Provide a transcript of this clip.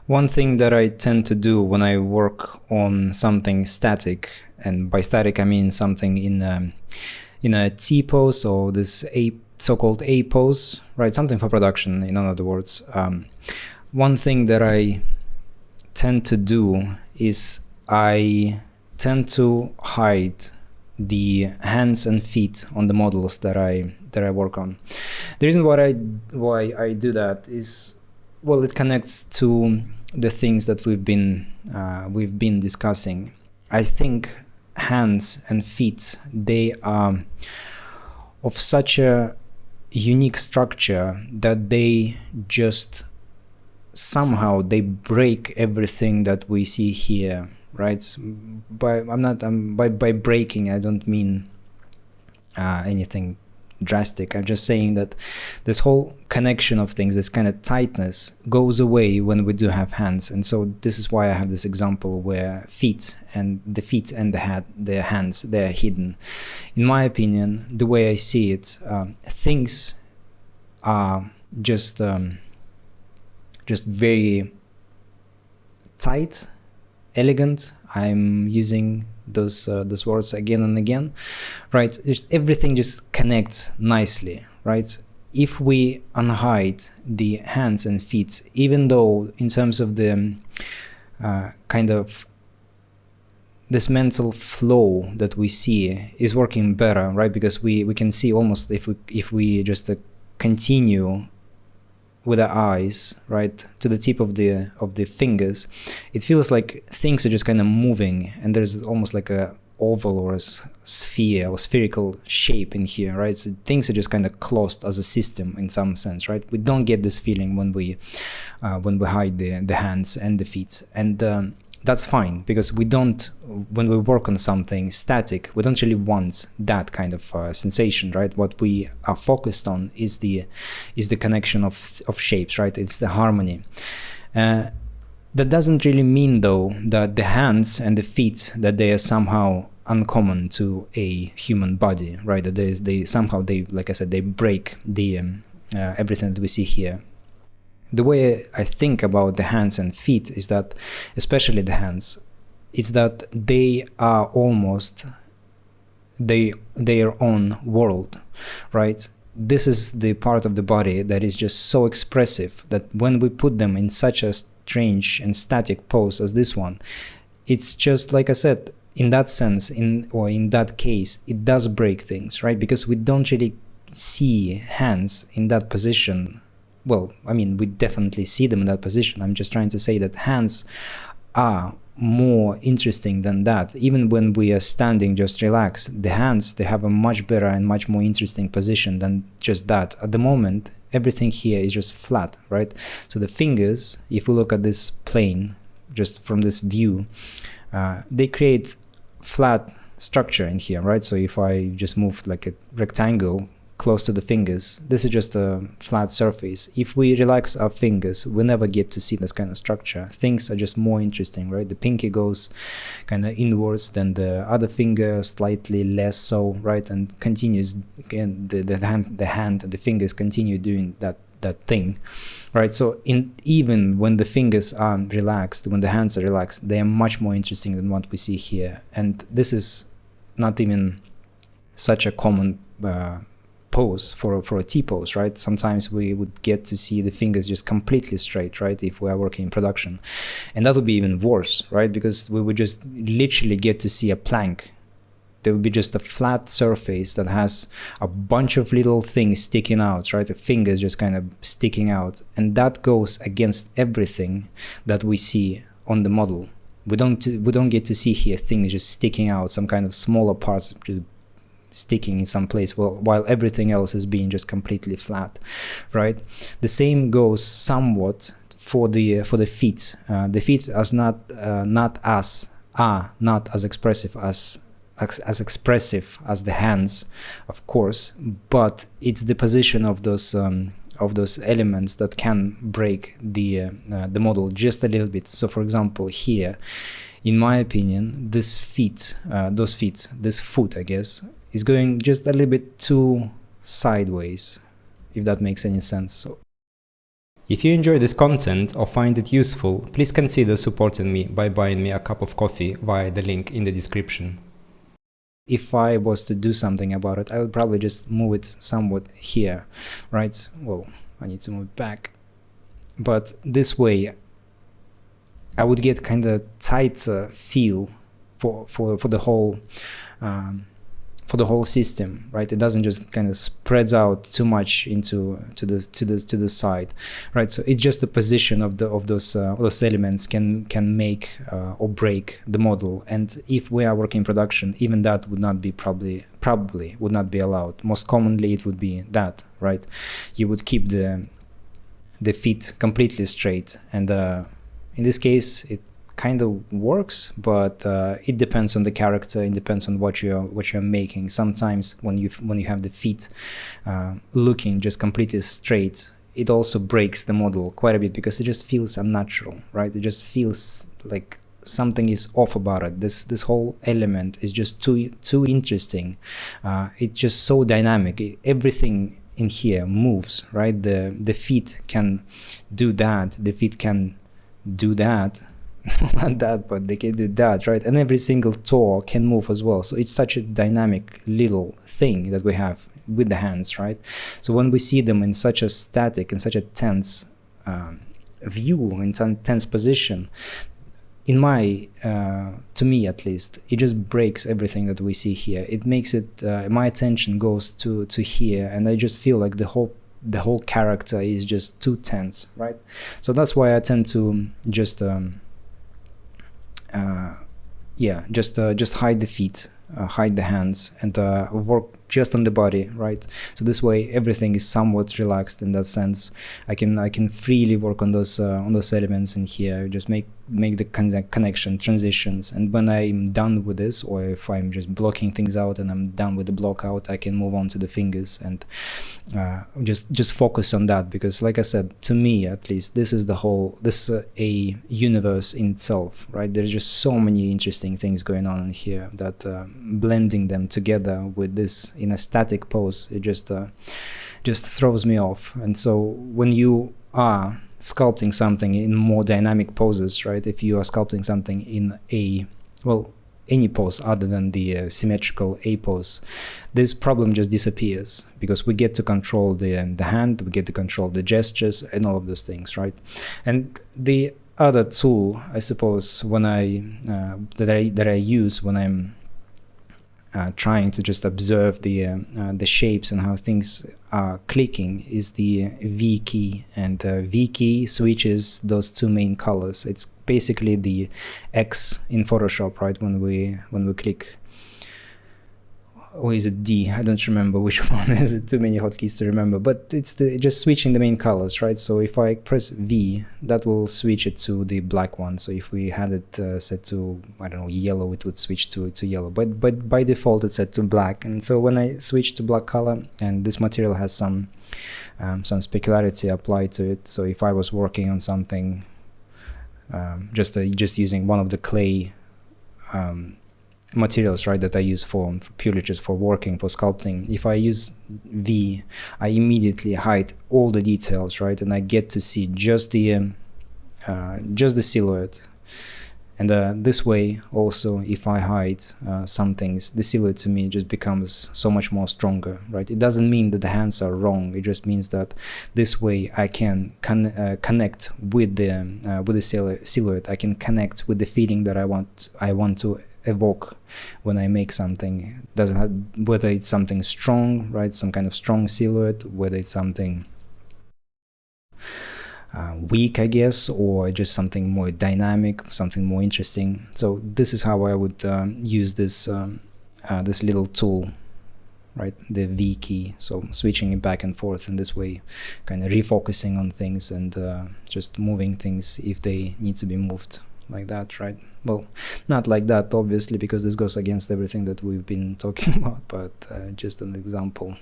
One thing that I tend to do when I work on something static, and by static I mean something in a T pose or this so-called A pose, right? Something for production, in other words. One thing that I tend to do is I tend to hide the hands and feet on the models that I work on. The reason why I do that is, well, it connects to the things that we've been discussing. I think hands and feet, they are of such a unique structure that they just somehow they break everything that we see here, right? By breaking, I don't mean anything drastic. I'm just saying that this whole connection of things, this kind of tightness, goes away when we do have hands. And so this is why I have this example where the feet and the hands, they're hidden. In my opinion, the way I see it, things are just very tight, elegant. I'm using those words again and again, right? Just everything just connects nicely, right? If we unhide the hands and feet, even though in terms of the kind of this mental flow that we see is working better, right? Because we can see almost if we just continue with our eyes, right, to the tip of the fingers, it feels like things are just kind of moving, and there's almost like a oval or a sphere or spherical shape in here, right? So things are just kind of closed as a system in some sense, right? We don't get this feeling when we hide the hands and the feet, and that's fine, because when we work on something static, we don't really want that kind of sensation, right? What we are focused on is the connection of shapes, right? It's the harmony. That doesn't really mean, though, that the hands and the feet, that they are somehow uncommon to a human body, right? That they somehow, like I said, they break the everything that we see here. The way I think about the hands and feet is that, especially the hands, it's that they are almost their own world, right? This is the part of the body that is just so expressive that when we put them in such a strange and static pose as this one, it's just, like I said, in that sense, in that case, it does break things, right? Because we don't really see hands in that position. Well, I mean, we definitely see them in that position. I'm just trying to say that hands are more interesting than that. Even when we are standing just relaxed, the hands, they have a much better and much more interesting position than just that. At the moment, everything here is just flat, right? So the fingers, if we look at this plane, just from this view, they create flat structure in here, right? So if I just move like a rectangle close to the fingers, this is just a flat surface. If we relax our fingers, we never get to see this kind of structure. Things are just more interesting, right? The pinky goes kind of inwards, then the other finger slightly less so, right? And continues again, the hand and the fingers continue doing that thing, right? So even when the fingers are relaxed, when the hands are relaxed, they are much more interesting than what we see here. And this is not even such a common pose for a T pose, right? Sometimes we would get to see the fingers just completely straight, right? If we are working in production, and that would be even worse, right? Because we would just literally get to see a plank. There would be just a flat surface that has a bunch of little things sticking out, right? The fingers just kind of sticking out, and that goes against everything that we see on the model. We don't get to see here things just sticking out, some kind of smaller parts just sticking in some place, while everything else is being just completely flat, right? The same goes somewhat for the feet. The feet are not as expressive as expressive as the hands, of course, but it's the position of those elements that can break the model just a little bit. So, for example, here, in my opinion, this foot, I guess, is going just a little bit too sideways, if that makes any sense. So If you enjoy this content or find it useful, please consider supporting me by buying me a cup of coffee via the link in the description. If I was to do something about it, I would probably just move it somewhat here, right? Well, I need to move it back. But this way, I would get kind of tighter feel for the whole system, right? It doesn't just kind of spreads out too much into to the side, right? So it's just the position of those elements can make or break the model. And if we are working in production, even that would not be probably would not be allowed. Most commonly, it would be that, right? You would keep the feet completely straight, and in this case, it kind of works, but it depends on the character. It depends on what you're making. Sometimes when you have the feet looking just completely straight, it also breaks the model quite a bit because it just feels unnatural, right? It just feels like something is off about it. This whole element is just too interesting. It's just so dynamic. Everything in here moves, right? The feet can do that. The feet can do that. Not that, but they can do that, right? And every single toe can move as well. So it's such a dynamic little thing that we have with the hands, right? So when we see them in such a static, in such a tense view, in tense position, in my to me at least, it just breaks everything that we see here. It makes it my attention goes to here, and I just feel like the whole character is just too tense, right? So that's why I tend to just just hide the feet, hide the hands, and work just on the body, right? So this way everything is somewhat relaxed in that sense. I can freely work on those elements in here, just make the connection transitions. And when I'm done with this, or if I'm just blocking things out and I'm done with the block out, I can move on to the fingers and just focus on that, because like I said, to me at least, this is a universe in itself, right? There's just so many interesting things going on in here that blending them together with this in a static pose, it just throws me off. And so when you are sculpting something in more dynamic poses, right? If you are sculpting something in any pose other than the symmetrical A pose, this problem just disappears, because we get to control the hand, we get to control the gestures and all of those things, right? And the other tool, I suppose, when that I use when I'm trying to just observe the shapes and how things are clicking, is the V key. And V key switches those two main colors. It's basically the X in Photoshop, right? When we click, or is it D? I don't remember which one. Is it too many hotkeys to remember? But it's just switching the main colors, right? So if I press V, that will switch it to the black one. So if we had it set to, I don't know, yellow, it would switch to yellow. But by default, it's set to black. And so when I switch to black color, and this material has some specularity applied to it. So if I was working on something, just using one of the clay materials, right, that I use for purely just for working, for sculpting, if I use V, I immediately hide all the details, right, and I get to see just the silhouette. And this way also, if I hide some things, the silhouette to me just becomes so much more stronger, right? It doesn't mean that the hands are wrong. It just means that this way I can connect with the silhouette. I can connect with the feeling that I want to evoke when I make something. Doesn't have, whether it's something strong, right? Some kind of strong silhouette, whether it's something weak, I guess, or just something more dynamic, something more interesting. So this is how I would use this this little tool, right, the V key. So switching it back and forth in this way, kind of refocusing on things and just moving things if they need to be moved, like that, right? Well, not like that, obviously, because this goes against everything that we've been talking about, but just an example.